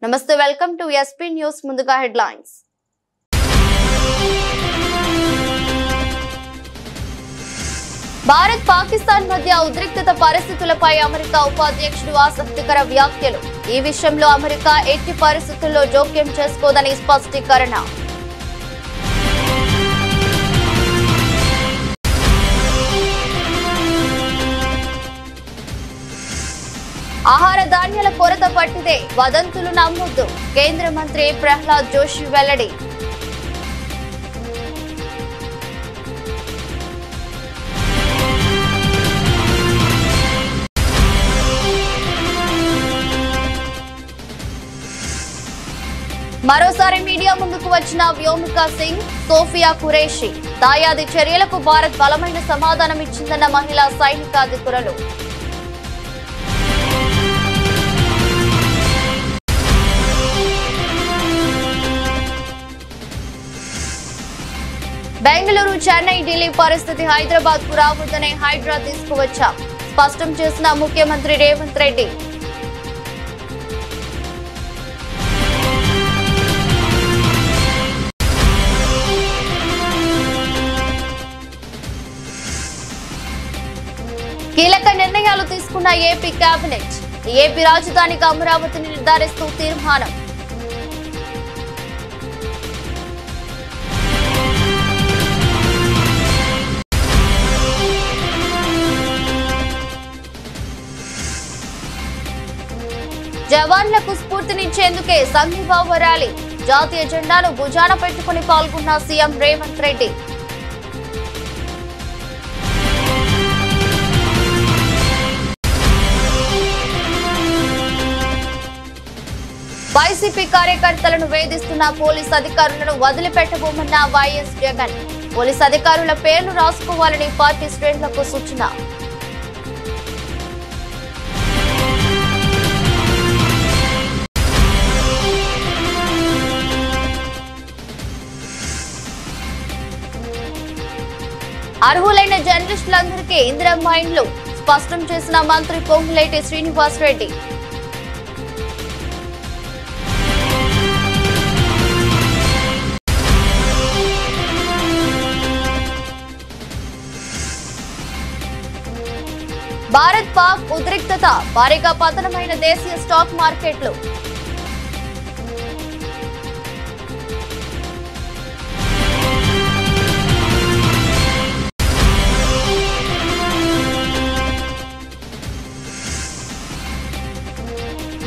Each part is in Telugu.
నమస్తే వెల్కమ్ టు ఎస్పీ న్యూస్ ముందుగా హెడ్లైన్స్ భారత్ పాకిస్తాన్ మధ్య ఉద్రిక్తత పరిస్థితులపై అమెరికా ఉపాధ్యక్షుడు ఆసక్తికర వ్యాఖ్యలు ఈ విషయంలో అమెరికా ఎట్టి పరిస్థితుల్లో జోక్యం చేసుకోదని స్పష్టీకరణ ఆహార ధాన్యాల కొరత పట్టిదే వదంతులు నమ్మొద్దు కేంద్ర మంత్రి ప్రహ్లాద్ జోషి వెల్లడి మరోసారి మీడియా ముందుకు వచ్చిన వ్యోమికా సింగ్ సోఫియా ఖురేషి దాయాది చర్యలకు భారత్ బలమైన సమాధానం ఇచ్చిందన్న మహిళా సైనికాధికారులు బెంగళూరు చెన్నై ఢిల్లీ పరిస్థితి హైదరాబాద్ కు రావద్దనే హైడ్రా తీసుకువచ్చాం స్పష్టం చేసిన ముఖ్యమంత్రి రేవంత్ రెడ్డి కీలక నిర్ణయాలు తీసుకున్న ఏపీ కేబినెట్ ఏపీ రాజధానికి అమరావతిని నిర్ధారిస్తూ తీర్మానం జవాన్లకు స్ఫూర్తినిచ్చేందుకే సంఘీభావ ర్యాలీ జాతీయ జెండాను భుజాన పెట్టుకుని పాల్గొన్న సీఎం రేవంత్ రెడ్డి వైసీపీ కార్యకర్తలను వేధిస్తున్న పోలీస్ అధికారులను వదిలిపెట్టబోమన్న వైఎస్ జగన్ పోలీస్ అధికారుల పేర్లు రాసుకోవాలని పార్టీ శ్రేణులకు సూచన అర్హులైన జర్నలిస్టులందరికీ ఇందిరమ్మ ఇండ్లు స్పష్టం చేసిన మంత్రి పొంగులేటి శ్రీనివాస్ రెడ్డి భారత్ పాక్ ఉద్రిక్తత భారీగా పతనమైన దేశీయ స్టాక్ మార్కెట్లు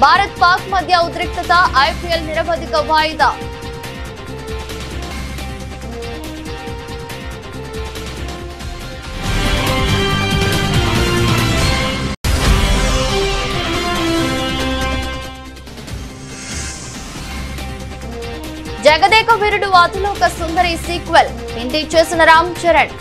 భారత్ పాక్ మధ్య ఉద్రిక్తత ఐపీఎల్ నిరవధిక వాయిదా జగదేక వీరుడు అతిలోక సుందరి సీక్వెల్ హిందీ చేసిన రామ్ చరణ్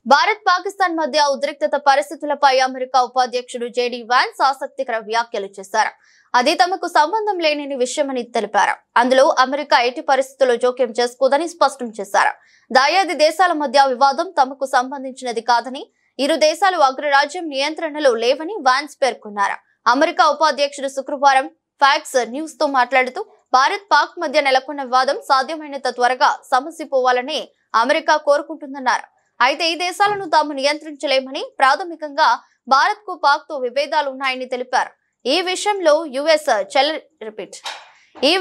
భారత్ పాకిస్తాన్ మధ్య ఉద్రిక్తత పరిస్థితులపై అమెరికా ఉపాధ్యక్షుడు జేడీ వాన్స్ ఆసక్తికర వ్యాఖ్యలు చేశారు అది తమకు సంబంధం లేని విషయమని తెలిపారు అందులో అమెరికా ఎట్టి పరిస్థితుల్లో జోక్యం చేసుకోదని స్పష్టం చేశారు దాయాది దేశాల మధ్య వివాదం తమకు సంబంధించినది కాదని ఇరు దేశాలు అగ్రరాజ్యం నియంత్రణలో లేవని వాన్స్ పేర్కొన్నారు అమెరికా ఉపాధ్యక్షుడు శుక్రవారం ఫాక్స్ న్యూస్ తో మాట్లాడుతూ భారత్ పాక్ మధ్య నెలకొన్న వివాదం సాధ్యమైనంత త్వరగా సమసిపోవాలని అమెరికా కోరుకుంటుందన్నారు అయితే ఈ దేశాలను తాము నియంత్రించలేమని ప్రాథమికంగా భారత్ కు పాక్ తో విభేదాలు ఉన్నాయని తెలిపారు ఈ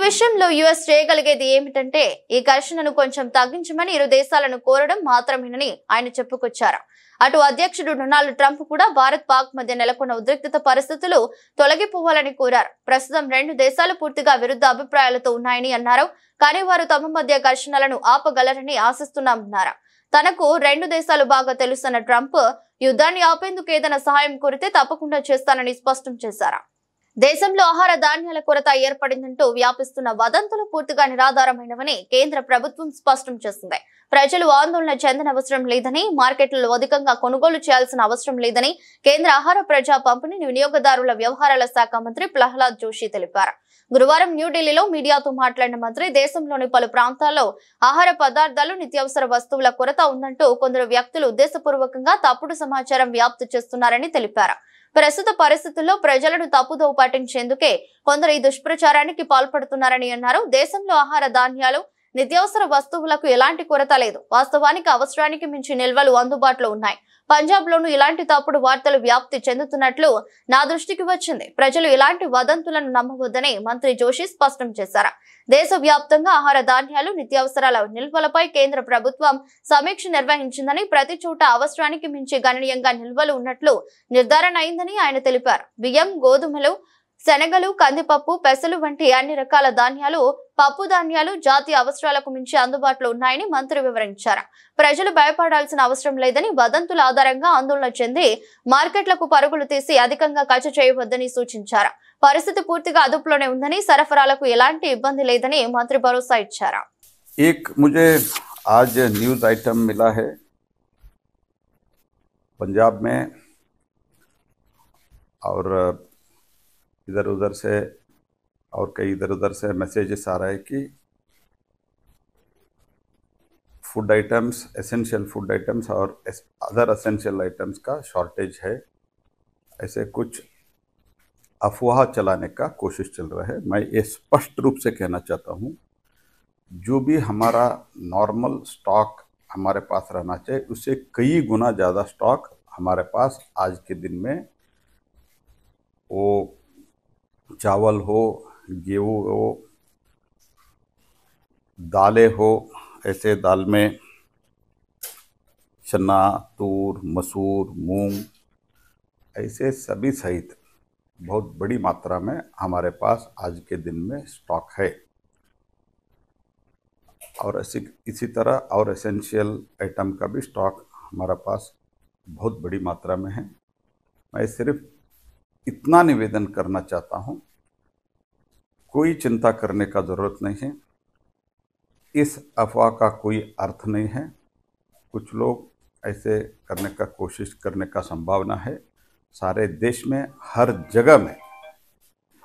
విషయంలో యుఎస్ చేయగలిగేది ఏమిటంటే ఈ ఘర్షణను కొంచెం తగ్గించమని ఇరు దేశాలను కోరడం మాత్రమేనని ఆయన చెప్పుకొచ్చారు అటు అధ్యక్షుడు డొనాల్డ్ ట్రంప్ కూడా భారత్ పాక్ మధ్య నెలకొన్న ఉద్రిక్తత పరిస్థితులు తొలగిపోవాలని కోరారు ప్రస్తుతం రెండు దేశాలు పూర్తిగా విరుద్ధ అభిప్రాయాలతో ఉన్నాయని అన్నారు కానీ వారు తమ మధ్య ఘర్షణలను ఆపగలరని ఆశిస్తున్నామన్నారు తనకు రెండు దేశాలు బాగా తెలుసన్న ట్రంప్ యుద్ధాన్ని ఆపేందుకు ఏదైనా సహాయం కోరితే తప్పకుండా చేస్తానని స్పష్టం చేశారు దేశంలో ఆహార ధాన్యాల కొరత ఏర్పడిందంటూ వ్యాపిస్తున్న వదంతులు పూర్తిగా నిరాధారమైనవని కేంద్ర ప్రభుత్వం స్పష్టం చేసింది ప్రజలు ఆందోళన చెందనవసరం లేదని మార్కెట్లలో అధికంగా కొనుగోలు చేయాల్సిన అవసరం లేదని కేంద్ర ఆహార ప్రజా పంపిణీ వినియోగదారుల వ్యవహారాల శాఖ మంత్రి ప్రహ్లాద్ జోషి తెలిపారు గురువారం న్యూఢిల్లీలో మీడియాతో మాట్లాడిన మంత్రి దేశంలోని పలు ప్రాంతాల్లో ఆహార పదార్థాలు నిత్యావసర వస్తువుల కొరత ఉందంటూ కొందరు వ్యక్తులు ఉద్దేశపూర్వకంగా తప్పుడు సమాచారం వ్యాప్తి చేస్తున్నారని తెలిపారు. ప్రస్తుత పరిస్థితుల్లో ప్రజలను తప్పుదోవ పట్టించేందుకే కొందరు ఈ దుష్ప్రచారానికి పాల్పడుతున్నారని అన్నారు. దేశంలో ఆహార ధాన్యాలు నిత్యావసర వస్తువులకు ఎలాంటి కొరత లేదు. వాస్తవానికి అవసరానికి మించి నిల్వలు అందుబాటులో ఉన్నాయి. పంజాబ్ లోను ఇలాంటి తప్పుడు వార్తలు వ్యాప్తి చెందుతున్నట్లు నా దృష్టికి వచ్చింది. ప్రజలు ఇలాంటి వదంతులను నమ్మవద్దని మంత్రి జోషి స్పష్టం చేశారు. దేశవ్యాప్తంగా ఆహార ధాన్యాలు నిత్యావసరాల నిల్వలపై కేంద్ర ప్రభుత్వం సమీక్ష నిర్వహించిందని, ప్రతి చోట అవసరానికి మించి గణనీయంగా నిల్వలు ఉన్నట్లు నిర్ధారణ అయిందని ఆయన తెలిపారు. బియ్యం, గోధుమలు, శనగలు, కందిపప్పు, పెసలు వంటి అన్ని రకాల ధాన్యాలు, పప్పు ధాన్యాలు జాతీయ అవసరాలకు మించి అందుబాటులో ఉన్నాయని మంత్రి వివరించారు. ప్రజలు భయపడాల్సిన అవసరం లేదని, వదంతుల ఆధారంగా ఆందోళన చెంది మార్కెట్లకు పరుగులు తీసి అధికంగా ఖర్చు చేయవద్దని సూచించారు. పరిస్థితి పూర్తిగా అదుపులోనే ఉందని, సరఫరాలకు ఎలాంటి ఇబ్బంది లేదని మంత్రి భరోసా ఇచ్చారు. मुझे आज न्यूज आइटम मिला है पंजाब में, और इधर उधर से और कई इधर उधर से मैसेजेस आ रहा है कि food items, essential food items और अदर एसेंशियल आइटम्स का शॉर्टेज है। ऐसे कुछ अफवाह चलाने का कोशिश चल रहा है। मैं ये स्पष्ट रूप से कहना चाहता हूँ, जो भी हमारा नॉर्मल स्टॉक हमारे पास रहना चाहिए उससे कई गुना ज़्यादा स्टॉक हमारे पास आज के दिन में, वो चावल हो, गेहूँ हो, दालें हो, ऐसे दाल में चना, तूर, मसूर, मूंग, ऐसे सभी सहित बहुत बड़ी मात्रा में हमारे पास आज के दिन में स्टॉक है। और इसी तरह और एसेंशियल आइटम का भी स्टॉक हमारा पास बहुत बड़ी मात्रा में है। मैं सिर्फ इतना निवेदन करना चाहता हूँ, कोई चिंता करने का ज़रूरत नहीं है। इस अफवाह का कोई अर्थ नहीं है। कुछ लोग ऐसे करने का कोशिश करने का संभावना है। सारे देश में हर जगह में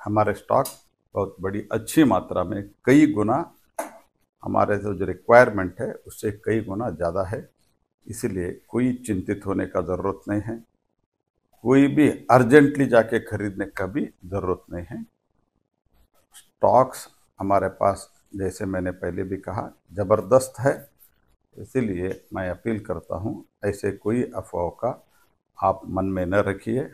हमारे स्टॉक बहुत बड़ी अच्छी मात्रा में, कई गुना हमारे जो रिक्वायरमेंट है उससे कई गुना ज़्यादा है। इसलिए कोई चिंतित होने का ज़रूरत नहीं है। कोई भी अर्जेंटली जाके खरीदने का भी ज़रूरत नहीं है। स्टॉक्स हमारे पास, जैसे मैंने पहले भी कहा, ज़बरदस्त है। इसीलिए मैं अपील करता हूँ, ऐसे कोई अफवाह का आप मन में न रखिए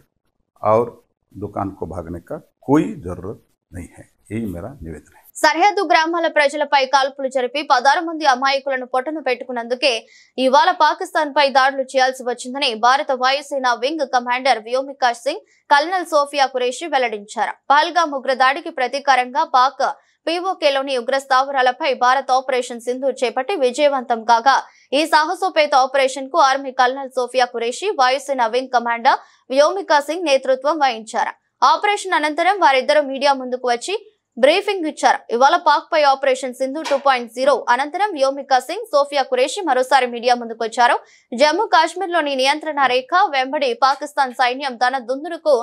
और दुकान को भागने का कोई ज़रूरत नहीं है। यही मेरा निवेदन है। సరిహద్దు గ్రామాల ప్రజలపై కాల్పులు జరిపి 16 మంది అమాయకులను పొట్టన పెట్టుకున్నందుకే ఇవాళ పాకిస్తాన్ పై దాడులు చేయాల్సి వచ్చిందని భారత వాయుసేన wing commander Vyomika Singh, colonel Sofia Qureshi వెల్లడించారు. పహల్గామ్ ఉగ్రదాడికి ప్రతీకారంగా పాక్ పీఓకేలోని ఉగ్ర స్థావరాలపై భారత్ ఆపరేషన్ సింధూర్ చేపట్టి విజయవంతం కాగా, ఈ సాహసోపేత ఆపరేషన్ కు ఆర్మీ కల్నల్ సోఫియా ఖురేషి, వాయుసేన వింగ్ కమాండర్ వ్యోమికా సింగ్ నేతృత్వం వహించారు. ఆపరేషన్ అనంతరం వారిద్దరూ మీడియా ముందుకు వచ్చి బ్రీఫింగ్ ఇచ్చారు. ఇవాళ పాక్ పై ఆపరేషన్ సింధు 2.0 అనంతరం వ్యోమికా సింగ్, సోఫియా ఖురేషి మరోసారి మీడియా ముందుకొచ్చారు. జమ్మూ కాశ్మీర్ లోని నియంత్రణ రేఖ వెంబడి పాకిస్తాన్ సైన్యం తన దుందుడుకు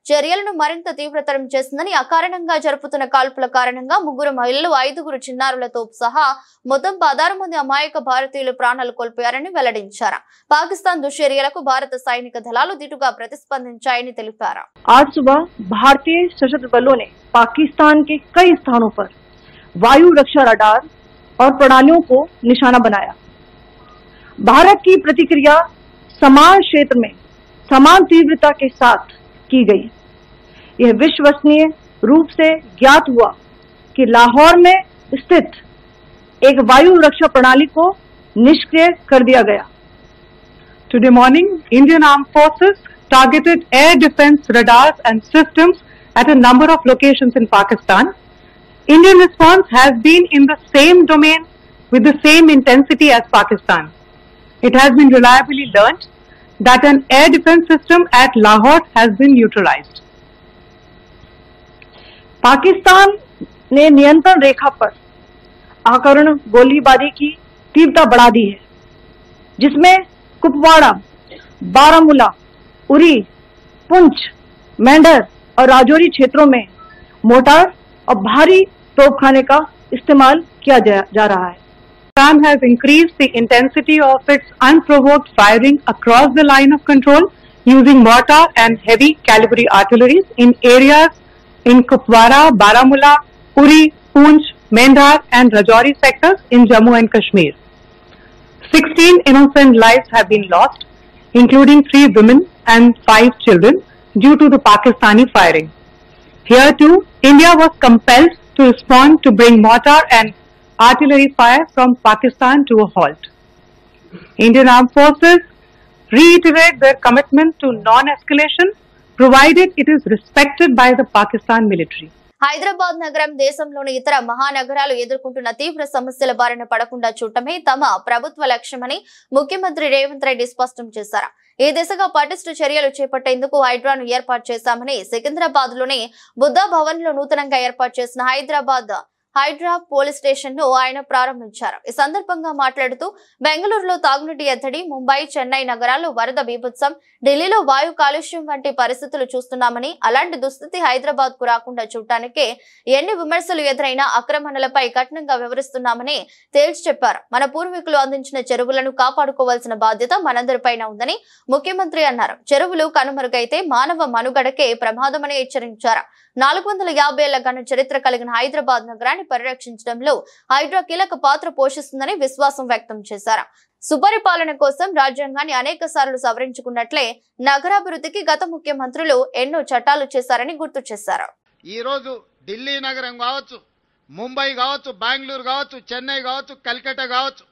చర్యలను మరింత తీవ్రతరం చేసిందని, అకారణంగా జరుపుతున్న కాల్పుల కారణంగా 3 మహిళలు, 5 చిన్నారులతో సహా మొత్తం 16 మంది అమాయక భారతీయులు ప్రాణాలు కోల్పోయారని వెల్లడించారు. పాకిస్తాన్ దుశ్చర్యలకు భారత సైనిక దళాలు దిటుగా ప్రతిస్పందించాయని తెలిపారు. आज सुबह भारतीय सशस्त्र बलों ने पाकिस्तान के कई स्थानों पर वायु रक्षा रडार और प्रणालियों को निशाना बनाया। भारत की प्रतिक्रिया समान क्षेत्र में समान तीव्रता के साथ की गई। यह विश्वसनीय रूप से ज्ञात हुआ कि लाहौर में स्थित एक वायु रक्षा प्रणाली को निष्क्रिय कर दिया गया। Today morning, Indian Armed Forces targeted air defense radars and systems at a number of locations in Pakistan. Indian response has been in the same domain with the same intensity as Pakistan. It has been reliably learnt that an air defense system at Lahore has been neutralized. Pakistan ने नियंत्रण रेखा पर आकरण गोलीबारी की तीव्रता बढ़ा दी है, जिसमें कुपवाड़ा, बारामूला, उरी, पुंछ, मेंढर और राजौरी क्षेत्रों में मोर्टार और भारी तोपखाने का इस्तेमाल किया जा रहा है। Pakistan has increased the intensity of its unprovoked firing across the line of control using mortar and heavy caliber artillery in areas in Kupwara, Baramulla, Uri, Poonch, Mendhar and Rajouri sectors in Jammu and Kashmir. 16 innocent lives have been lost, including 3 women and 5 children due to the Pakistani firing. Here too, India was compelled to respond to bring mortar and artillery fire from Pakistan to a halt. Indian Armed Forces reiterate their commitment to non-escalation, provided it is respected by the Pakistan military. Hyderabad నగరం దేశంలోని ఇతర మహానగరాలు ఎదుర్కొంటున్న తీవ్ర సమస్యల బారిన పడకుండా చూడటమే తమ ప్రభుత్వ లక్ష్యమని ముఖ్యమంత్రి రేవంత్ రెడ్డి స్పష్టం చేశారు. ఈ దిశగా పటిష్ట చర్యలు చేపట్టేందుకు హైడ్రాను ఏర్పాటు చేశామని సికింద్రాబాద్ లోని బుద్ధా భవన్ లో నూతనంగా ఏర్పాటు చేసిన హైదరాబాద్ హైడ్రా పోలీస్ స్టేషన్ ను ఆయన ప్రారంభించారు. ఈ సందర్భంగా మాట్లాడుతూ బెంగళూరులో తాగునీటి ఎద్దడి, ముంబై, చెన్నై నగరాల్లో వరద బీభత్సం, ఢిల్లీలో వాయు కాలుష్యం వంటి పరిస్థితులు చూస్తున్నామని, అలాంటి దుస్థితి హైదరాబాద్ కు రాకుండా చూడటానికే ఎన్ని విమర్శలు ఎదురైనా అక్రమణలపై కఠినంగా వివరిస్తున్నామని తేల్చి చెప్పారు. మన పూర్వీకులు అందించిన చెరువులను కాపాడుకోవాల్సిన బాధ్యత మనందరిపైన ఉందని ముఖ్యమంత్రి అన్నారు. చెరువులు కనుమరుగైతే మానవ మనుగడకే ప్రమాదమని హెచ్చరించారు. 450 ఏళ్ల ఘన చరిత్ర కలిగిన హైదరాబాద్ నగరాన్ని పరిరక్షించడంలో హైడ్రా కీలక పాత్ర పోషిస్తుందని విశ్వాసం వ్యక్తం చేశారు. సుపరిపాలన కోసం రాజ్యాంగాన్ని అనేక సార్లు సవరించుకున్నట్లే నగరాభివృద్ధికి గత ముఖ్యమంత్రులు ఎన్నో చట్టాలు చేశారని గుర్తు చేశారు. ఈ రోజు ఢిల్లీ నగరం కావచ్చు, ముంబై కావచ్చు, బెంగళూరు కావచ్చు, చెన్నై కావచ్చు, కల్కట్టా కావచ్చు,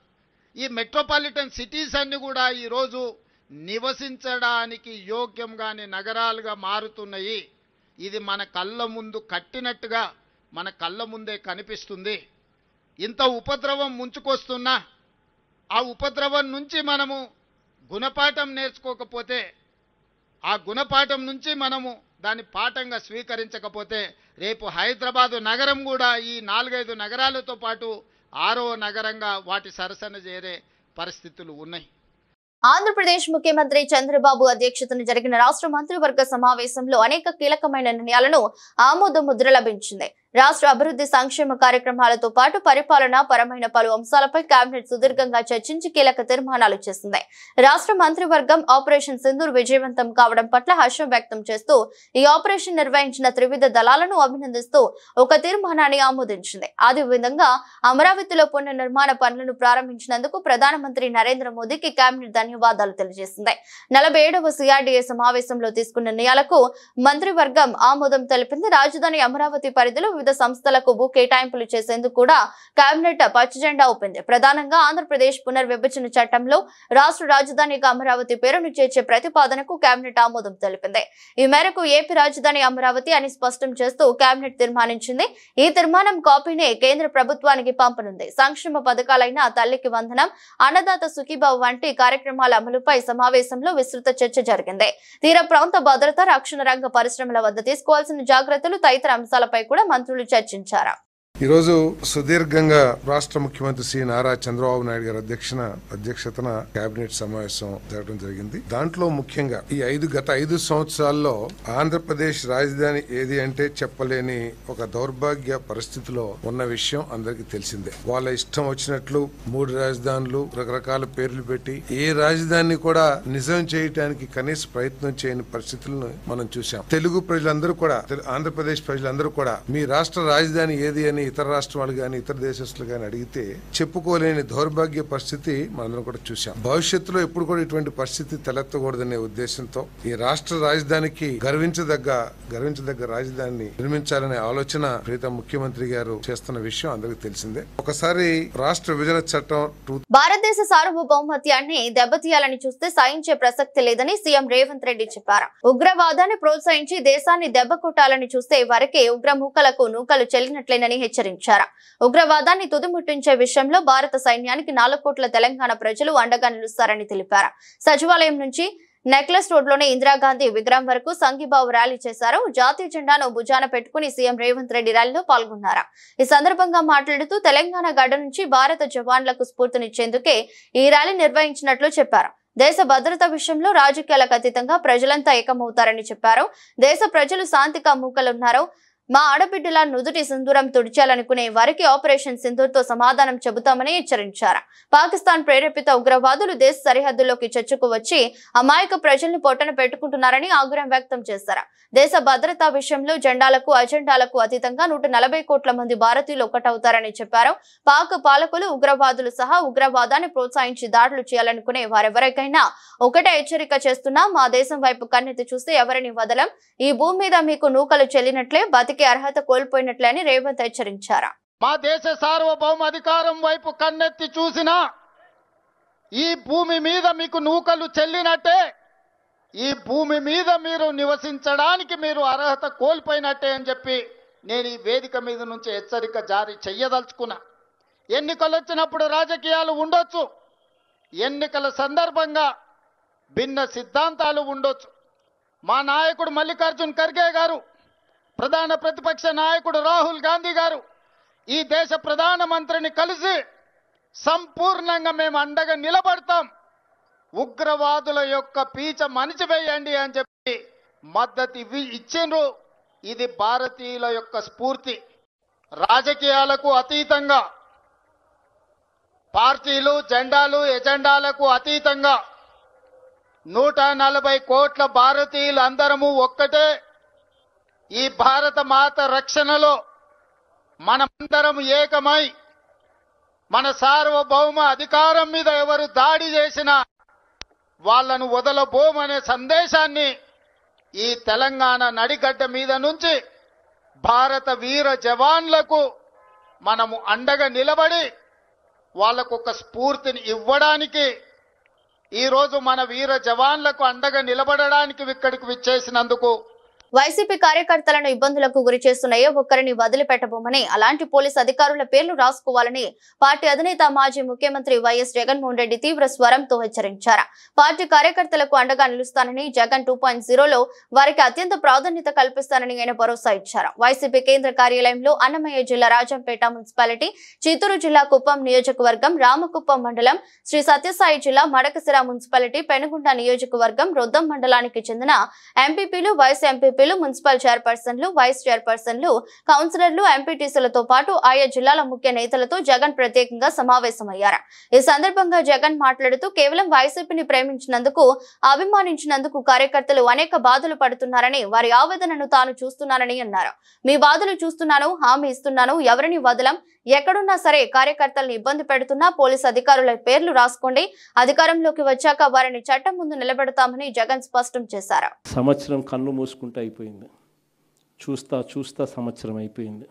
ఈ మెట్రోపాలిటన్ సిటీస్ అన్ని కూడా ఈ రోజు నివసించడానికి యోగ్యంగానే నగరాలుగా మారుతున్నాయి. ఇది మన కళ్ళ ముందు కట్టినట్టుగా మన కళ్ళ ముందే కనిపిస్తుంది. ఇంత ఉపద్రవం ముంచుకొస్తున్నా ఆ ఉపద్రవం నుంచి మనము గుణపాఠం నేర్చుకోకపోతే, ఆ గుణపాఠం నుంచి మనము దాన్ని పాఠంగా స్వీకరించకపోతే రేపు హైదరాబాదు నగరం కూడా ఈ 4-5 నగరాలతో పాటు 6వ నగరంగా వాటి సరసన చేరే పరిస్థితులు ఉన్నాయి. ఆంధ్రప్రదేశ్ ముఖ్యమంత్రి చంద్రబాబు అధ్యక్షతన జరిగిన రాష్ట్ర మంత్రివర్గ సమావేశంలో అనేక కీలకమైన నిర్ణయాలను ఆమోద ముద్ర లభించింది. రాష్ట్ర అభివృద్ధి సంక్షేమ కార్యక్రమాలతో పాటు పరిపాలనా పరమైన పలు అంశాలపై కేబినెట్ సుదీర్ఘంగా చర్చించి కీలక తీర్మానాలు చేసింది. రాష్ట్ర మంత్రివర్గం ఆపరేషన్ సింధూర్ విజయవంతం కావడం పట్ల హర్షం వ్యక్తం చేస్తూ ఈ ఆపరేషన్ నిర్వహించిన త్రివిధ దళాలను అభినందిస్తూ ఒక తీర్మానాన్ని ఆమోదించింది. అదే విధంగా అమరావతిలో పునర్నిర్మాణ పనులను ప్రారంభించినందుకు ప్రధానమంత్రి నరేంద్ర మోదీకి కేబినెట్ ధన్యవాదాలు తెలియజేసింది. 47వ సిఆర్డీఏ సమావేశంలో తీసుకున్న నిర్ణయాలకు మంత్రివర్గం ఆమోదం తెలిపింది. రాజధాని అమరావతి పరిధిలో వివిధ సంస్థలకు భూ కేటాయింపులు చేసేందుకు కూడా కేబినెట్ పచ్చజెండా ఊపింది. ప్రధానంగా ఆంధ్రప్రదేశ్ పునర్విభజన చట్టంలో రాష్ట్ర రాజధానిగా అమరావతి పేరును చేర్చే ప్రతిపాదనకు కేబినెట్ ఆమోదం తెలిపింది. ఈ మేరకు ఏపీ రాజధాని అమరావతి అని స్పష్టం చేస్తూ కేబినెట్ తీర్మానించింది. ఈ తీర్మానం కాపీని కేంద్ర ప్రభుత్వానికి పంపనుంది. సంక్షేమ పథకాలైన తల్లికి వందనం, అన్నదాత సుఖీభావ వంటి కార్యక్రమాల అమలుపై సమావేశంలో విస్తృత చర్చ జరిగింది. తీర ప్రాంత భద్రత, రక్షణ రంగ పరిశ్రమల వద్ద తీసుకోవాల్సిన జాగ్రత్తలు తదితర అంశాలపై కూడా మంత్రులు చర్చించారు. ఈరోజు సుదీర్ఘంగా రాష్ట్ర ముఖ్యమంత్రి శ్రీ నారా చంద్రబాబు నాయుడు గారి అధ్యక్షతన కేబినెట్ సమావేశం జరగడం జరిగింది. దాంట్లో ముఖ్యంగా ఈ గత 5 సంవత్సరాల్లో ఆంధ్రప్రదేశ్ రాజధాని ఏది అంటే చెప్పలేని ఒక దౌర్భాగ్య పరిస్థితిలో ఉన్న విషయం అందరికీ తెలిసిందే. వాళ్ళ ఇష్టం వచ్చినట్లు 3 రాజధానులు, రకరకాల పేర్లు పెట్టి ఏ రాజధాని కూడా నిజం చేయడానికి కనీస ప్రయత్నం చేయని పరిస్థితులను మనం చూసాం. తెలుగు ప్రజలందరూ కూడా, ఆంధ్రప్రదేశ్ ప్రజలందరూ కూడా మీ రాష్ట్ర రాజధాని ఏది అని ఇతర రాష్ట్రాలు గాని ఇతర దేశస్తులు గాని అడిగితే చెప్పుకోలేని దౌర్భాగ్య పరిస్థితి మనందరం కూడా చూసాం. భవిష్యత్తులో ఎప్పుడు కూడా ఇటువంటి పరిస్థితి తలెత్తకూడదనే ఉద్దేశంతో ఈ రాష్ట్ర రాజధానికి గర్వించదగ్గ రాజధానిని నిర్మించాలనే ఆలోచన ప్రీతం ముఖ్యమంత్రి గారు చేస్తున్న విషయం అందరికీ తెలిసిందే. ఒకసారి రాష్ట్ర విభజన చట్టం భారతదేశ సార్వభౌమత్యాన్ని దెబ్బతీయాలని చూస్తే సహించే ప్రసక్తి లేదని సీఎం రేవంత్ రెడ్డి చెప్పారు. ఉగ్రవాదాన్ని ప్రోత్సహించి దేశాన్ని దెబ్బ కొట్టాలని చూస్తే వారికి ఉగ్రమూకలకు నూకలు చెల్లినట్లేనని హెచ్చరించారు. ఉగ్రవాదాన్ని తుదిముట్టించే విషయంలో భారత సైన్యానికి 4 కోట్ల తెలంగాణ ప్రజలు అండగా నిలుస్తారని తెలిపారు. సచివాలయం నుంచి నెక్లెస్ రోడ్ లోని ఇందిరాగాంధీ విగ్రహం వరకు సంఘీభావ ర్యాలీ చేశారు. జాతీయ జెండాను భుజాన పెట్టుకుని సీఎం రేవంత్ రెడ్డి ర్యాలీలో పాల్గొన్నారు. ఈ సందర్భంగా మాట్లాడుతూ తెలంగాణ గడ్డ నుంచి భారత జవాన్లకు స్ఫూర్తినిచ్చేందుకే ఈ ర్యాలీ నిర్వహించినట్లు చెప్పారు. దేశ భద్రత విషయంలో రాజకీయాలకు అతీతంగా ప్రజలంతా ఏకమవుతారని చెప్పారు. దేశ ప్రజలు శాంతిగా మూకలున్నారు. మా ఆడబిడ్డల నుదుటి సింధూరం తుడిచాలనుకునే వారికి ఆపరేషన్ సింధూర్తో సమాధానం చెబుతామని హెచ్చరించారు. పాకిస్తాన్ ప్రేరేపిత ఉగ్రవాదులు దేశ సరిహద్దుల్లోకి చొచ్చుకు వచ్చి అమాయక ప్రజల్ని పొట్టన పెట్టుకుంటున్నారని ఆగ్రహం వ్యక్తం చేశారు. దేశ భద్రతా విషయంలో జెండాలకు అజెండాలకు అతీతంగా 140 కోట్ల మంది భారతీయులు ఒక్కటవుతారని చెప్పారు. పాక్ పాలకులు ఉగ్రవాదులు సహా ఉగ్రవాదాన్ని ప్రోత్సహించి దాడులు చేయాలనుకునే వారెవరికైనా ఒకటే హెచ్చరిక చేస్తున్నా, మా దేశం వైపు కన్నెత్తి చూస్తే ఎవరిని వదలం. ఈ భూమి మీద మీకు నూకలు చెల్లినట్లే, బతికే అర్హత కోల్పోయినట్లే అని రేవంత్ హెచ్చరించారు. మా దేశ సార్వభౌమ అధికారం వైపు కన్నెత్తి చూసినా ఈ భూమి మీద మీకు నూకలు చెల్లినట్టే, ఈ భూమి మీద మీరు నివసించడానికి మీరు అర్హత కోల్పోయినట్టే అని చెప్పి నేను ఈ వేదిక మీద నుంచి హెచ్చరిక జారీ చెయ్యదలుచుకున్నా. ఎన్నికలు వచ్చినప్పుడు రాజకీయాలు ఉండొచ్చు, ఎన్నికల సందర్భంగా భిన్న సిద్ధాంతాలు ఉండొచ్చు. మా నాయకుడు మల్లికార్జున్ ఖర్గే గారు, ప్రధాన ప్రతిపక్ష నాయకుడు రాహుల్ గాంధీ గారు ఈ దేశ ప్రధానమంత్రిని కలిసి సంపూర్ణంగా మేము అండగా నిలబడతాం, ఉగ్రవాదుల యొక్క పీచ మణిచివేయండి అని చెప్పి మద్దతు ఇచ్చిండ్రు. ఇది భారతీయుల యొక్క స్ఫూర్తి. రాజకీయాలకు అతీతంగా, పార్టీలు జెండాలు ఎజెండాలకు అతీతంగా 140 కోట్ల భారతీయులు అందరము ఒక్కటే. ఈ భారత మాత రక్షణలో మనమందరం ఏకమై మన సార్వభౌమ అధికారం మీద ఎవరు దాడి చేసినా వాళ్ళను వదలబోమనే సందేశాన్ని ఈ తెలంగాణ నడిగడ్డ మీద నుంచి భారత వీర జవాన్లకు మనము అండగా నిలబడి వాళ్ళకు ఒక స్ఫూర్తిని ఇవ్వడానికి, ఈ రోజు మన వీర జవాన్లకు అండగా నిలబడడానికి ఇక్కడికి విచ్చేసినందుకు వైసీపీ కార్యకర్తలను ఇబ్బందులకు గురి చేస్తున్న ఏ ఒక్కరిని వదిలిపెట్టబోమని, అలాంటి పోలీసు అధికారుల పేర్లు రాసుకోవాలని పార్టీ అధినేత మాజీ ముఖ్యమంత్రి వైఎస్ జగన్మోహన్ రెడ్డి తీవ్ర స్వరంతో హెచ్చరించారు. పార్టీ కార్యకర్తలకు అండగా నిలుస్తానని, జగన్ 2.0లో వారికి అత్యంత ప్రాధాన్యత కల్పిస్తానని ఆయన భరోసా ఇచ్చారు. వైసీపీ కేంద్ర కార్యాలయంలో అన్నమయ్య జిల్లా రాజంపేట మున్సిపాలిటీ, చిత్తూరు జిల్లా కుప్పం నియోజకవర్గం, రామకుప్పం మండలం, శ్రీ సత్యసాయి జిల్లా మడకసిర మున్సిపాలిటీ, పెనుగుంట నియోజకవర్గం, రొద్దం మండలానికి చెందిన ఎంపీపీలు, వైస్ ఎంపీపీలు, మున్సిపల్ చైర్పర్సన్లు, వైస్ చైర్పర్సన్లు, కౌన్సిలర్లు, ఎంపీటీసీలతో పాటు ఆయా జిల్లాల ముఖ్య నేతలతో జగన్ ప్రత్యేకంగా సమావేశమయ్యారు. ఈ సందర్భంగా జగన్ మాట్లాడుతూ, కేవలం వైసీపీని ప్రేమించినందుకు, అభిమానించినందుకు కార్యకర్తలు అనేక బాధలు పడుతున్నారని, వారి ఆవేదనను తాను చూస్తున్నానని అన్నారు. మీ బాధలు చూస్తున్నాను, హామీ ఇస్తున్నాను, ఎవరిని వదలం. ఎక్కడున్నా సరే కార్యకర్తలను ఇబ్బంది పెడుతున్నా పోలీసు అధికారుల పేర్లు రాసుకోండి. అధికారంలోకి వచ్చాక వారిని చట్టం ముందు నిలబెడతామని జగన్ స్పష్టం చేశారు. సంవత్సరం కళ్ళు మూసుకుంటే అయిపోయింది, చూస్తా సంవత్సరం అయిపోయింది.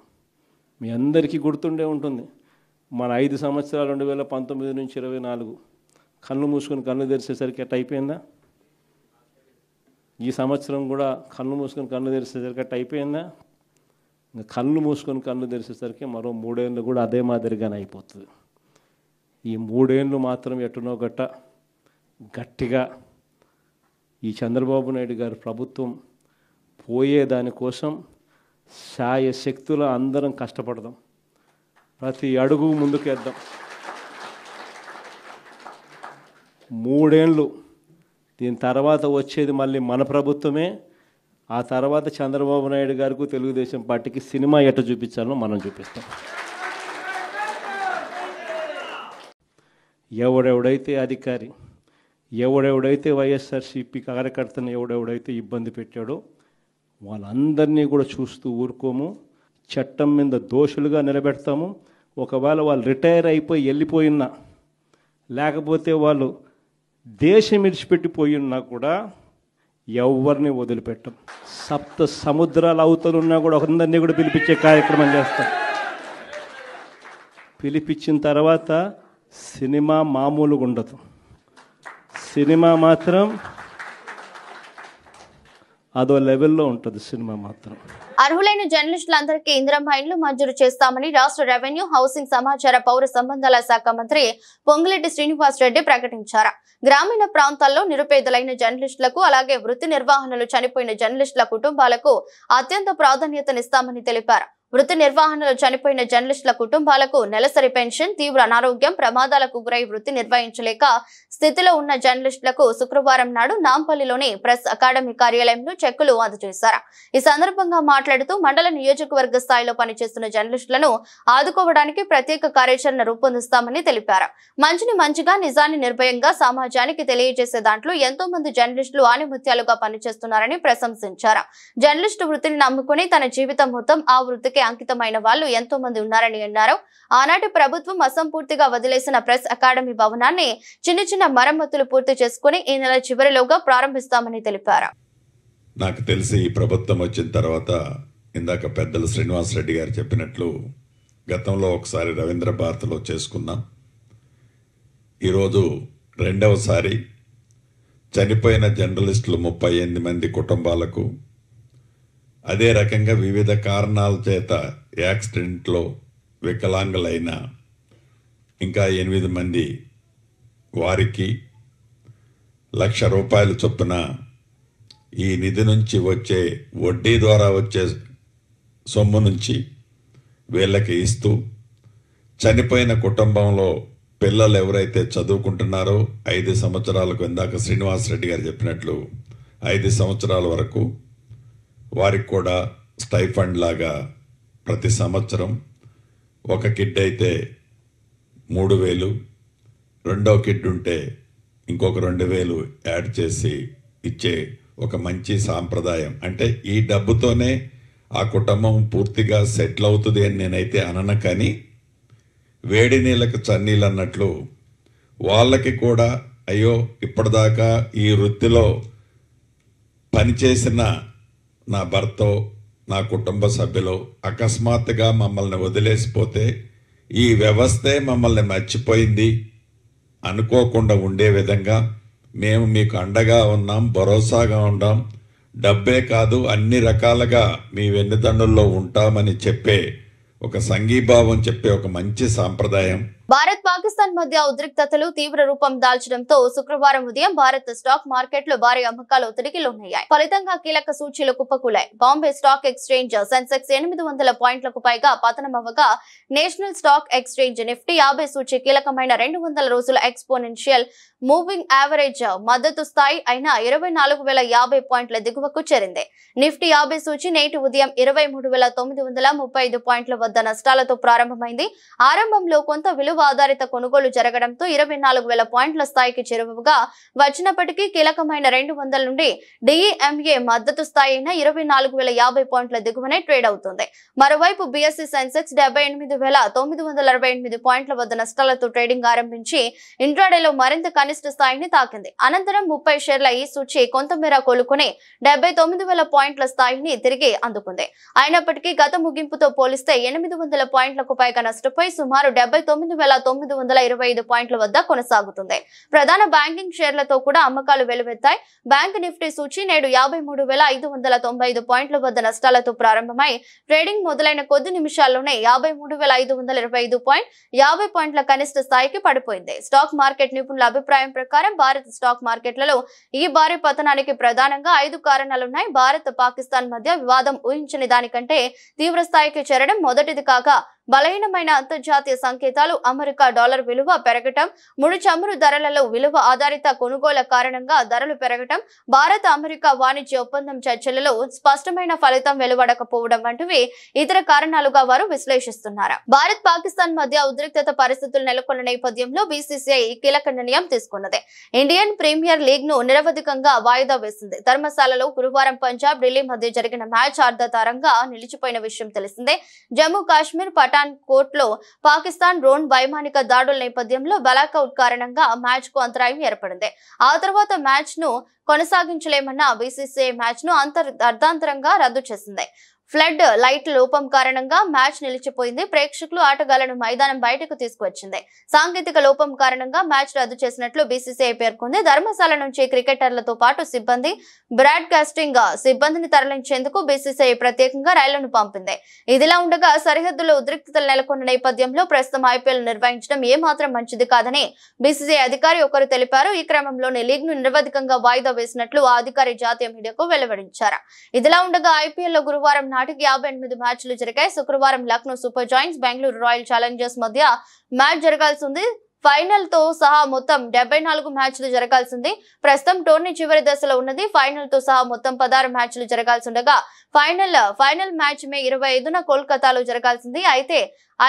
మీ అందరికీ గుర్తుండే ఉంటుంది, మన 5 సంవత్సరాలు 2019 నుంచి 24 కళ్ళు మూసుకొని కళ్ళు తెరిచేసరికి ఎట్ట అయిపోయిందా? ఈ సంవత్సరం కూడా కళ్ళు మూసుకొని కళ్ళు తెరిచేసరికి ఎట్ట అయిపోయిందా? ఇంకా కళ్ళు మూసుకొని కళ్ళు తెరిచేసరికి మరో 3 ఏళ్ళు కూడా అదే మాదిరిగానే అయిపోతుంది. ఈ 3 ఏళ్ళు మాత్రం ఎట్టునో గట్టిగా ఈ చంద్రబాబు నాయుడు గారి ప్రభుత్వం పోయేదానికోసం శాయశక్తుల అందరం కష్టపడదాం, ప్రతి అడుగు ముందుకేద్దాం. 3 ఏళ్ళు, దీని తర్వాత వచ్చేది మళ్ళీ మన ప్రభుత్వమే. ఆ తర్వాత చంద్రబాబు నాయుడు గారికి, తెలుగుదేశం పార్టీకి సినిమా ఎట్ట చూపించాలో మనం చూపిస్తాం. ఎవడెవడైతే అధికారి, ఎవడెవడైతే వైఎస్ఆర్సీపీ కార్యకర్తను ఎవడెవడైతే ఇబ్బంది పెట్టాడో వాళ్ళందరినీ కూడా చూస్తూ ఊరుకోము. చట్టం మీద దోషులుగా నిలబెడతాము. ఒకవేళ వాళ్ళు రిటైర్ అయిపోయి వెళ్ళిపోయినా, లేకపోతే వాళ్ళు దేశం విడిచిపెట్టిపోయినా కూడా ఎవరిని వదిలిపెట్టం. 7 సముద్రాల అవతలున్నా కూడా అందరినీ కూడా పిలిపించే కార్యక్రమం చేస్తాం. పిలిపించిన తర్వాత సినిమా మామూలుగా ఉండదు. సినిమా మాత్రం అదో లెవెల్లో ఉంటుంది. సినిమా మాత్రం అర్హులైన జర్నలిస్టులందరికీ ఇందిరమ్మ ఇండ్లు మంజూరు చేస్తామని రాష్ట్ర రెవెన్యూ, హౌసింగ్, సమాచార, పౌర సంబంధాల శాఖ మంత్రి పొంగులేటి శ్రీనివాస్ రెడ్డి ప్రకటించారు. గ్రామీణ ప్రాంతాల్లో నిరుపేదలైన జర్నలిస్టులకు, అలాగే వృత్తి నిర్వహణలో చనిపోయిన జర్నలిస్టుల కుటుంబాలకు అత్యంత ప్రాధాన్యతనిస్తామని తెలిపారు. వృత్తి నిర్వహణలో చనిపోయిన జర్నలిస్టుల కుటుంబాలకు నెలసరి పెన్షన్, తీవ్ర అనారోగ్యం, ప్రమాదాలకు గురై వృత్తి నిర్వహించలేక స్థితిలో ఉన్న జర్నలిస్టులకు శుక్రవారం నాడు నాంపల్లిలోని ప్రెస్ అకాడమీ కార్యాలయంలో చెక్కులు అందజేశారు. ఈ సందర్భంగా మాట్లాడుతూ మండల నియోజకవర్గ స్థాయిలో పనిచేస్తున్న జర్నలిస్టులను ఆదుకోవడానికి ప్రత్యేక కార్యాచరణ రూపొందిస్తామని తెలిపారు. మంచిని మంచిగా, నిజాన్ని నిర్భయంగా సమాజానికి తెలియజేసే దాంట్లో ఎంతో మంది జర్నలిస్టులు ఆణిముత్యాలుగా పనిచేస్తున్నారని ప్రశంసించారు. జర్నలిస్టు వృత్తిని నమ్ముకుని తన జీవితం మొత్తం ఆ వృత్తికి అంకితమైన వాళ్ళు ఎంతో మంది ఉన్నారని అన్నారు. ఆనాటి ప్రభుత్వం అసంపూర్తిగా వదిలేసిన ప్రెస్ అకాడమీ భవనాన్ని చిన్న చిన్న మరమ్మతులు పూర్తి చేసుకుని ఈ నెల చివరిలోగా ప్రారంభిస్తామని తెలిపారు. నాకు తెలిసి ఈ ప్రభుత్వం వచ్చిన తర్వాత ఇందాక పెద్దలు శ్రీనివాస్ రెడ్డి గారు చెప్పినట్లు గతంలో ఒకసారి రవీంద్ర భారతిలో చేసుకున్నాం. ఈరోజు రెండవసారి చనిపోయిన జర్నలిస్టులు 38 మంది కుటుంబాలకు, అదే రకంగా వివిధ కారణాల చేత యాక్సిడెంట్లో వికలాంగులైన ఇంకా 8 మంది వారికి ₹1,00,000 చొప్పున ఈ నిధి నుంచి వచ్చే వడ్డీ ద్వారా వచ్చే సొమ్ము నుంచి వీళ్ళకి ఇస్తూ, చనిపోయిన కుటుంబంలో పిల్లలు ఎవరైతే చదువుకుంటున్నారో 5 సంవత్సరాలకు, ఇందాక శ్రీనివాస్ రెడ్డి గారు చెప్పినట్లు 5 సంవత్సరాల వరకు వారికి కూడా స్టైఫండ్ లాగా ప్రతి సంవత్సరం ఒక కిడ్ అయితే 3,000, రెండో కిడ్ ఉంటే ఇంకొక 2,000 యాడ్ చేసి ఇచ్చే ఒక మంచి సాంప్రదాయం. అంటే ఈ డబ్బుతోనే ఆ కుటుంబం పూర్తిగా సెటిల్ అవుతుంది అని నేనైతే అనను, కానీ వేడి నీళ్ళకు చన్నీళ్ళు అన్నట్లు వాళ్ళకి కూడా అయ్యో ఇప్పటిదాకా ఈ వృత్తిలో పనిచేసిన నా భర్తో నా కుటుంబ సభ్యులు అకస్మాత్తుగా మమ్మల్ని వదిలేసిపోతే ఈ వ్యవస్థే మమ్మల్ని మర్చిపోయింది అనుకోకుండా ఉండే విధంగా మేము మీకు అండగా ఉన్నాం, భరోసాగా ఉన్నాం, డబ్బే కాదు అన్ని రకాలుగా మీ వెన్నుదన్నుల్లో ఉంటామని చెప్పే ఒక సంఘీభావం చెప్పే ఒక మంచి సాంప్రదాయం. భారత్ పాకిస్తాన్ మధ్య ఉద్రిక్తతలు తీవ్ర రూపం దాల్చడంతో శుక్రవారం ఉదయం భారత్ స్టాక్ మార్కెట్లు భారీ అమ్మకాలు ఒత్తిడికి లోనయ్యాయి. ఫలితంగా కీలక సూచీలు కుప్పకూలాయి. బాంబే స్టాక్ ఎక్స్చేంజ్ సెన్సెక్స్ 800 పాయింట్లకు పైగా పతనమవ్వగా, నేషనల్ స్టాక్ ఎక్స్చేంజ్ నిఫ్టీ 50 సూచీ కీలకమైన 200 రోజుల ఎక్స్పోనెన్షియల్ మూవింగ్ యావరేజ్ మద్దతు స్థాయి అయిన 24,050 పాయింట్ల దిగువకు చేరింది. నిఫ్టీ 50 సూచీ నేటి ఉదయం 23,935 పాయింట్ల వద్ద నష్టాలతో ప్రారంభమైంది. ఆరంభంలో కొంత విలువ ఆధారిత కొనుగోలు జరగడంతో 24,000 పాయింట్ల స్థాయికి చేరువగా వచ్చినప్పటికీ కీలకమైన 200 నుండి డిఈఎంఏ మద్దతు స్థాయి అయిన 24,050 పాయింట్ల దిగువనే ట్రేడ్ అవుతుంది. మరోవైపు బీఎస్ఈ సెన్సెక్స్ 78,968 పాయింట్ల వద్ద నష్టాలతో ట్రేడింగ్ ఆరంభించి ఇంట్రాడేలో మరింత కనిష్ట స్థాయిని తాకింది. అనంతరం 30 షేర్ల ఈ సూచీ కొంతమేర కోలుకుని 79,000 పాయింట్ల స్థాయిని తిరిగి అందుకుంది. అయినప్పటికీ గత ముగింపుతో పోలిస్తే 800 పాయింట్లకు పైగా నష్టపోయి సుమారు 79,925 పాయింట్ల వద్ద కొనసాగుతుంది. ప్రధాన బ్యాంకింగ్ షేర్లతో కూడా అమ్మకాలు వెలువెత్తాయి. బ్యాంక్ నిఫ్టీ సూచీ నేడు 53,595 పాయింట్ల వద్ద నష్టాలతో ప్రారంభమై ట్రేడింగ్ మొదలైన కొద్ది నిమిషాల్లోనే 53,525.50 పాయింట్ల కనిష్ట స్థాయికి పడిపోయింది. స్టాక్ మార్కెట్ నిపుణుల అభిప్రాయం ప్రకారం భారత్ స్టాక్ మార్కెట్లలో ఈ భారీ పతనానికి ప్రధానంగా 5 కారణాలున్నాయి. భారత్ పాకిస్తాన్ మధ్య వివాదం ఊహించని దానికంటే తీవ్ర స్థాయికి చేరడం మొదటిది కాగా, బలహీనమైన అంతర్జాతీయ సంకేతాలు, అమెరికా డాలర్ విలువ పెరగటం, ముడి చమురు ధరలలో విలువ ఆధారిత కొనుగోల కారణంగా ధరలు పెరగటం, భారత్ అమెరికా వాణిజ్య ఒప్పందం చర్చలలో స్పష్టమైన ఫలితం వెలువడకపోవడం వంటివి ఇతర కారణాలుగా వారు విశ్లేషిస్తున్నారు. భారత్ పాకిస్తాన్ మధ్య ఉద్రిక్తత పరిస్థితులు నెలకొన్న నేపథ్యంలో బీసీసీఐ కీలక నిర్ణయం తీసుకున్నది. ఇండియన్ ప్రీమియర్ లీగ్ ను నిరవధికంగా వాయిదా వేసింది. ధర్మశాలలో గురువారం పంజాబ్, ఢిల్లీ మధ్య జరిగిన మ్యాచ్ అర్ధతారంగా నిలిచిపోయిన విషయం తెలిసిందే. జమ్మూ కాశ్మీర్ పఠాన్ కోట్ లో పాకిస్తాన్ డ్రోన్ వైమానిక దాడుల నేపథ్యంలో బ్లాకౌట్ కారణంగా మ్యాచ్ కు అంతరాయం ఏర్పడింది. ఆ తర్వాత మ్యాచ్ ను కొనసాగించలేమన్న బీసీసీఐ మ్యాచ్ ను అర్ధాంతరంగా రద్దు చేసింది. ఫ్లడ్ లైట్ లోపం కారణంగా మ్యాచ్ నిలిచిపోయింది. ప్రేక్షకులు ఆటగాళ్లను మైదానం బయటకు తీసుకువచ్చింది. సాంకేతిక లోపం కారణంగా మ్యాచ్ రద్దు చేసినట్లు బీసీసీఐ పేర్కొంది. ధర్మశాల నుంచి క్రికెటర్లతో పాటు సిబ్బంది, బ్రాడ్కాస్టింగ్ సిబ్బందిని తరలించేందుకు బీసీసీఐ ప్రత్యేకంగా రైళ్లను పంపింది. ఇదిలా ఉండగా సరిహద్దులో ఉద్రిక్తతలు నెలకొన్న నేపథ్యంలో ప్రస్తుతం ఐపీఎల్ నిర్వహించడం ఏమాత్రం మంచిది కాదని బీసీసీఐ అధికారి ఒకరు తెలిపారు. ఈ క్రమంలోనే లీగ్ ను నిరవధికంగా వాయిదా వేసినట్లు ఆ అధికారి జాతీయ మీడియాకు వెల్లడించారు. ఇదిలా ఉండగా ఐపీఎల్ లో గురువారం నాటికి 58 మ్యాచ్లు జరిగాయి. శుక్రవారం Lucknow super joints Bengaluru royal Challengers మధ్య మ్యాచ్ జరగాల్సి ఉంది. ఫైనల్ తో సహా మొత్తం 74 మ్యాచ్లు జరగాల్సింది. ప్రస్తుతం టోర్నీ చివరి దశలో ఉన్నది. ఫైనల్ తో సహా మొత్తం 16 మ్యాచ్లు జరగాల్సి ఉండగా ఫైనల్ మ్యాచ్ మే 25న కోల్కతాలో జరగాల్సింది. అయితే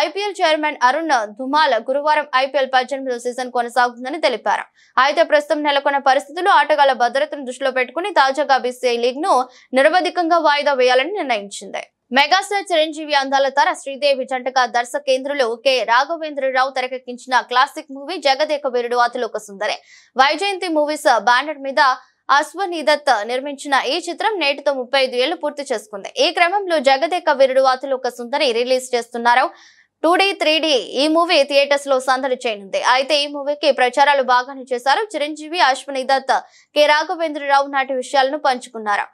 ఐపీఎల్ చైర్మన్ అరుణ్ ధుమాల్ గురువారం ఐపీఎల్ 18వ సీజన్ కొనసాగుతుందని తెలిపారు. అయితే ప్రస్తుతం నెలకొన్న పరిస్థితులు, ఆటగాళ్ల భద్రతను దృష్టిలో పెట్టుకుని తాజాగా బీసీఐ లీగ్ ను నిరవధికంగా వాయిదా వేయాలని నిర్ణయించింది. మెగాస్టార్ చిరంజీవి అందాల తార శ్రీదేవి జంటగా దర్శకేంద్రులు కె రాఘవేంద్రరావు తెరకెక్కించిన classic movie Jagadeka Veerudu Athiloka Sundari. Vyjayanthi movies banner మీద అశ్వనీ దత్ నిర్మించిన ఈ చిత్రం నేటితో 35 ఏళ్లు పూర్తి చేసుకుంది. ఈ క్రమంలో జగదేక వీరుడు అతిలోక సుందరి రిలీజ్ చేస్తున్నారు. 2D 3D ఈ మూవీ థియేటర్స్ లో సందడి చేయనుంది. అయితే ఈ మూవీకి ప్రచారాలు బాగానే చేశారు. చిరంజీవి, అశ్వనీ దత్, కె రాఘవేంద్రరావు నాటి విషయాలను పంచుకున్నారు.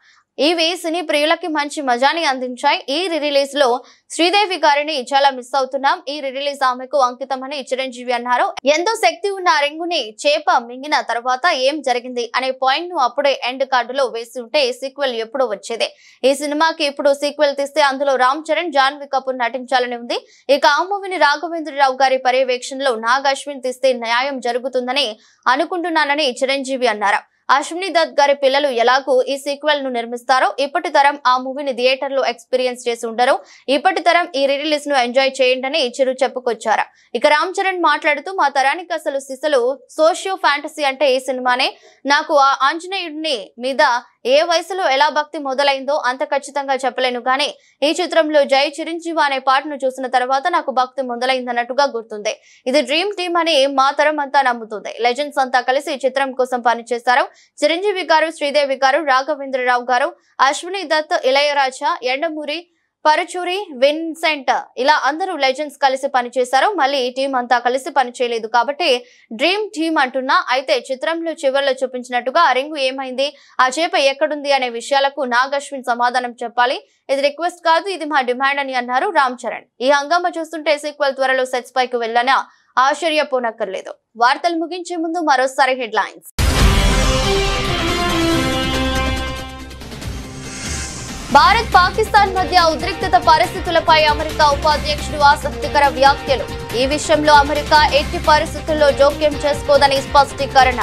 ఇవి సినీ ప్రియులకి మంచి మజాని అందించాయి. ఈ రిలీజ్ లో శ్రీదేవి గారిని చాలా మిస్ అవుతున్నాం. ఈ రిలీజ్ ఆమెకు అంకితమని చిరంజీవి అన్నారు. ఎంతో శక్తి ఉన్న రింగుని చేప మింగిన తర్వాత ఏం జరిగింది అనే పాయింట్ ను అప్పుడే ఎండ్ కార్డులో వేసి ఉంటే సీక్వెల్ ఎప్పుడో వచ్చేది. ఈ సినిమాకి ఇప్పుడు సీక్వెల్ తీస్తే అందులో రామ్ చరణ్, జాన్వీ కపూర్ నటించాలని ఉంది. ఇక ఆ మూవీని రాఘవేంద్రరావు గారి పర్యవేక్షణలో నాగ్ అశ్విన్ తీస్తే న్యాయం జరుగుతుందని అనుకుంటున్నానని చిరంజీవి అన్నారు. అశ్విని దత్ గారి పిల్లలు ఎలాగూ ఈ సీక్వెల్ ను నిర్మిస్తారో ఇప్పటి తరం ఆ మూవీని థియేటర్ లో ఎక్స్పీరియన్స్ చేసి ఉండరు. ఇప్పటి తరం ఈ రిలీజ్ ను ఎంజాయ్ చేయండి అని చిరు చెప్పుకొచ్చారు. ఇక రామ్ చరణ్ మాట్లాడుతూ మా తరానికి అసలు సిసలు సోషియో ఫ్యాంటసీ అంటే ఈ సినిమానే. నాకు ఆ ఆంజనేయుడిని మీద ఏ వయసులో ఎలా భక్తి మొదలైందో అంత ఖచ్చితంగా చెప్పలేను, కానీ ఈ చిత్రంలో జై చిరంజీవి అనే పాటను చూసిన తర్వాత నాకు భక్తి మొదలైందన్నట్టుగా గుర్తుంది. ఇది డ్రీమ్ టీమ్ అని మా తరం అంతా నమ్ముతుంది. లెజెండ్స్ అంతా కలిసి ఈ చిత్రం కోసం పనిచేశారు. చిరంజీవి గారు, శ్రీదేవి గారు, రాఘవేంద్రరావు గారు, అశ్విని దత్, ఇళయరాజా, ఎండమూరి, పరుచూరి, విన్సెంట్ ఇలా అందరూ లెజెండ్స్ కలిసి పనిచేశారు. మళ్ళీ ఈ టీం అంతా కలిసి పనిచేయలేదు కాబట్టి డ్రీమ్ టీమ్ అంటున్నా. అయితే చిత్రంలో చివరిలో చూపించినట్టుగా ఆ రింగు ఏమైంది, ఆ చేప ఎక్కడుంది అనే విషయాలకు నాగ్ అశ్విన్ సమాధానం చెప్పాలి. ఇది రిక్వెస్ట్ కాదు, ఇది మా డిమాండ్ అని అన్నారు రామ్ చరణ్. ఈ హంగామా చూస్తుంటే సీక్వెల్ త్వరలో సెట్స్ పైకి వెళ్ళినా ఆశ్చర్యపోనక్కర్లేదు. వార్తలు ముగించే ముందు మరోసారి హెడ్లైన్స్. భారత్ పాకిస్తాన్ మధ్య ఉద్రిక్తత పరిస్థితులపై అమెరికా ఉపాధ్యక్షుడు ఆసక్తికర వ్యాఖ్యలు. ఈ విషయంలో అమెరికా ఎట్టి పరిస్థితుల్లో జోక్యం చేసుకోదని స్పష్టీకరణ.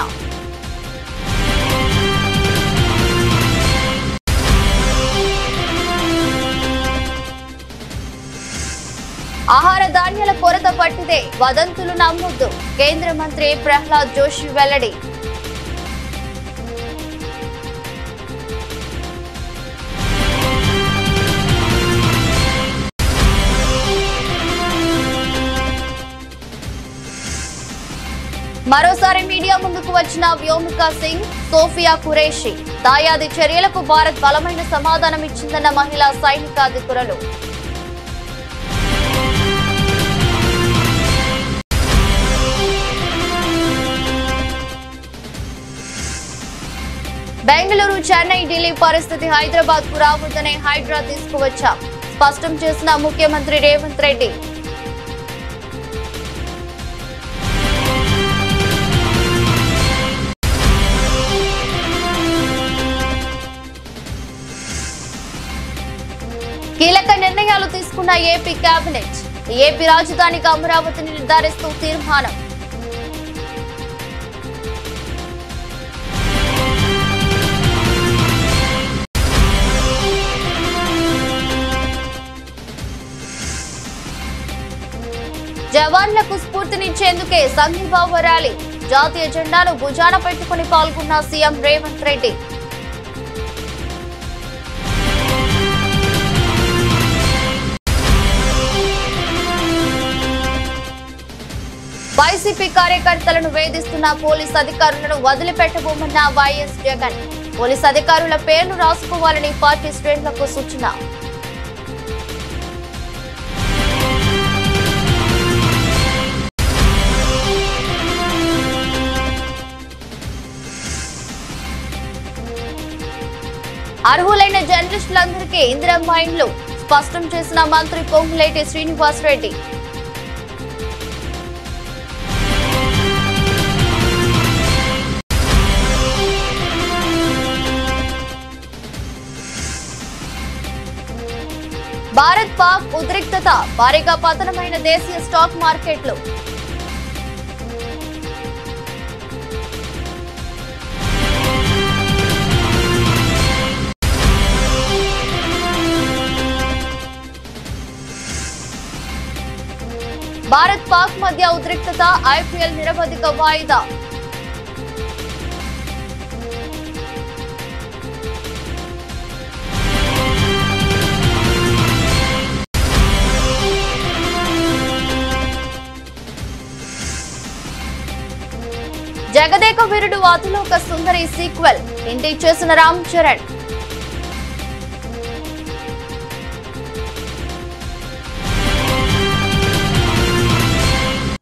ఆహార ధాన్యాల కొరత పట్టిదే, వదంతులు నమ్మొద్దు. కేంద్ర మంత్రి ప్రహ్లాద్ జోషి వెల్లడి. మరోసారి మీడియా ముందుకు వచ్చిన వ్యోమికా సింగ్, సోఫియా ఖురేషి. దాయాది చర్యలకు భారత్ బలమైన సమాధానం ఇచ్చిందన్న మహిళా సైనికాధికారులు. బెంగళూరు, చెన్నై, ఢిల్లీ పరిస్థితి హైదరాబాద్ కు రావద్దనే హైడ్రా తీసుకువచ్చాం, స్పష్టం చేసిన ముఖ్యమంత్రి రేవంత్ రెడ్డి. కీలక నిర్ణయాలు తీసుకున్న ఏపీ కేబినెట్. ఏపీ రాజధానిగా అమరావతిని నిర్ధారిస్తూ తీర్మానం. జవాన్లకు స్ఫూర్తినిచ్చేందుకే సంఘీభావ ర్యాలీ. జాతీయ జెండాను భుజాన పెట్టుకుని పాల్గొన్న సీఎం రేవంత్ రెడ్డి. వైసీపీ కార్యకర్తలను వేధిస్తున్న పోలీస్ అధికారులను వదిలిపెట్టబోమన్న వైఎస్ జగన్. పోలీస్ అధికారుల పేర్లు రాసుకోవాలని పార్టీ శ్రేణులకు సూచన. అర్హులైన జర్నలిస్టులందరికీ ఇందిరమ్మ ఇండ్లు, స్పష్టం చేసిన మంత్రి పొంగులేటి శ్రీనివాస్ రెడ్డి. భారత్ పాక్ ఉద్రిక్తత భారీగా పతనమైన దేశీయ స్టాక్ మార్కెట్లు. భారత్ పాక్ మధ్య ఉద్రిక్తత ఐపీఎల్ నిరవధిక వాయిదా. జగదేక వీరుడు అతిలోక సుందరి సీక్వెల్ ఇంటికి చేసిన రామ్ చరణ్.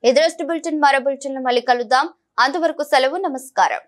ఇది బులెటిన్. మరో బులెటిన్ లో మళ్ళీ కలుద్దాం. అంతవరకు సెలవు. నమస్కారం.